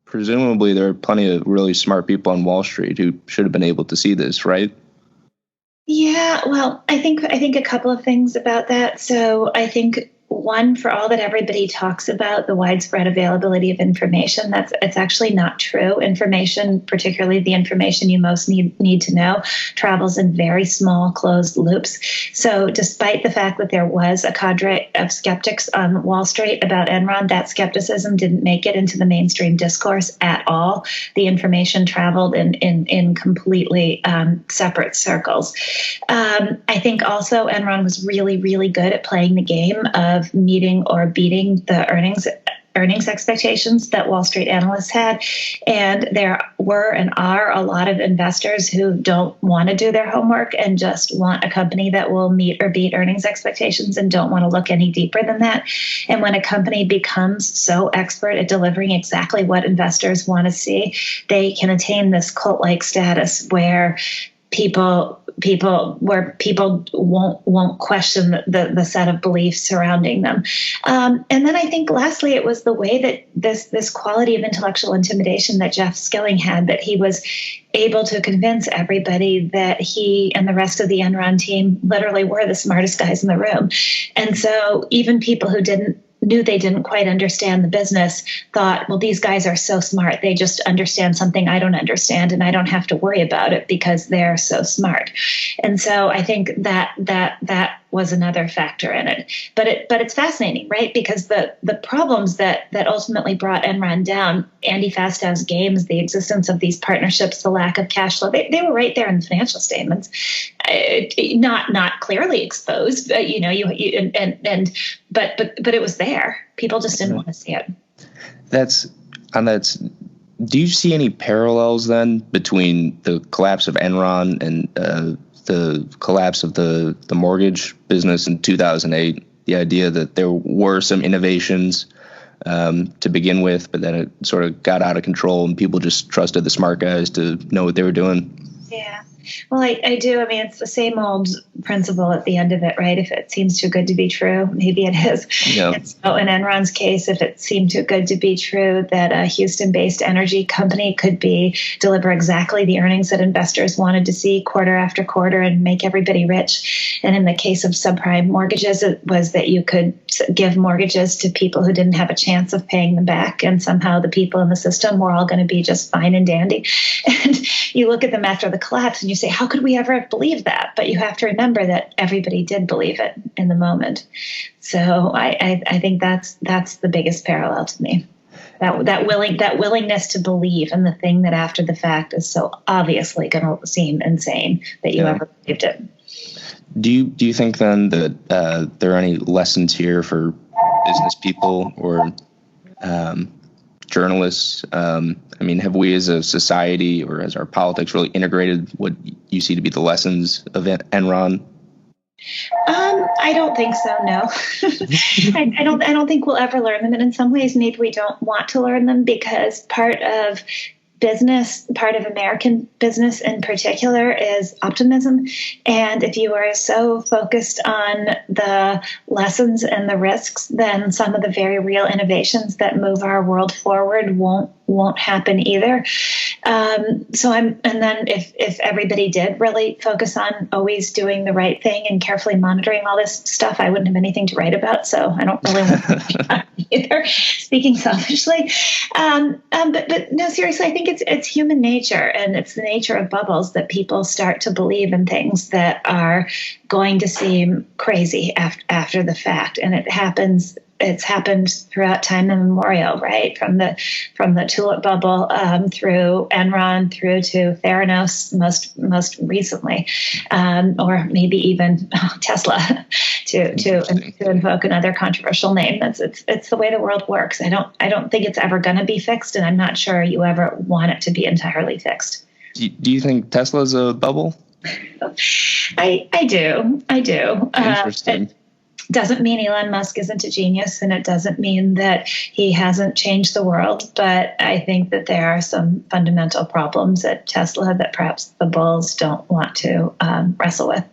presumably there are plenty of really smart people on Wall Street who should have been able to see this, right? Yeah, well, I think a couple of things about that. So I think one, for all that everybody talks about the widespread availability of information, it's actually not true. Information, particularly the information you most need to know, travels in very small closed loops. So despite the fact that there was a cadre of skeptics on Wall Street about Enron, that skepticism didn't make it into the mainstream discourse at all. The information traveled in completely separate circles. I think also Enron was really, really good at playing the game of meeting or beating the earnings expectations that Wall Street analysts had. And there were and are a lot of investors who don't want to do their homework and just want a company that will meet or beat earnings expectations and don't want to look any deeper than that. And when a company becomes so expert at delivering exactly what investors want to see, they can attain this cult-like status where people won't question the set of beliefs surrounding them. And then I think lastly, it was the way that this quality of intellectual intimidation that Jeff Skilling had, that he was able to convince everybody that he and the rest of the Enron team literally were the smartest guys in the room. And so even people who knew they didn't quite understand the business thought, well, these guys are so smart. They just understand something I don't understand, and I don't have to worry about it because they're so smart. And so I think that was another factor in it. But it's fascinating, right? Because the problems that ultimately brought Enron down, Andy Fastow's games, the existence of these partnerships, the lack of cash flow, they were right there in the financial statements, not clearly exposed, but but it was there. People just didn't want to see it. Do you see any parallels then between the collapse of Enron and the collapse of the mortgage business in 2008? The idea that there were some innovations to begin with, but then it sort of got out of control and people just trusted the smart guys to know what they were doing. Yeah. Well, I do. I mean, it's the same old principle at the end of it, right? If it seems too good to be true, maybe it is. Yeah. And so in Enron's case, if it seemed too good to be true that a Houston-based energy company could deliver exactly the earnings that investors wanted to see quarter after quarter and make everybody rich. And in the case of subprime mortgages, it was that you could give mortgages to people who didn't have a chance of paying them back. And somehow the people in the system were all going to be just fine and dandy. And you look at them after the collapse and you say, how could we ever have believed that? But you have to remember that everybody did believe it in the moment. So I think that's the biggest parallel to me. That willingness to believe in the thing that after the fact is so obviously going to seem insane that you ever believed it. Do you think then that there are any lessons here for business people or journalists? I mean, have we as a society or as our politics really integrated what you see to be the lessons of Enron? I don't think so. No, I don't think we'll ever learn them. And in some ways, maybe we don't want to learn them because part of American business in particular is optimism. And if you are so focused on the lessons and the risks, then some of the very real innovations that move our world forward won't happen either. And then if everybody did really focus on always doing the right thing and carefully monitoring all this stuff, I wouldn't have anything to write about. So I don't really want to either, speaking selfishly. But no, seriously, I think it's human nature, and it's the nature of bubbles that people start to believe in things that are going to seem crazy after the fact. And it's happened throughout time immemorial, right? From the tulip bubble through Enron through to Theranos most recently, or maybe even Tesla to invoke another controversial name. It's the way the world works. I don't think it's ever going to be fixed, and I'm not sure you ever want it to be entirely fixed. Do you think Tesla's a bubble? I do. Interesting. Doesn't mean Elon Musk isn't a genius, and it doesn't mean that he hasn't changed the world. But I think that there are some fundamental problems at Tesla that perhaps the bulls don't want to wrestle with.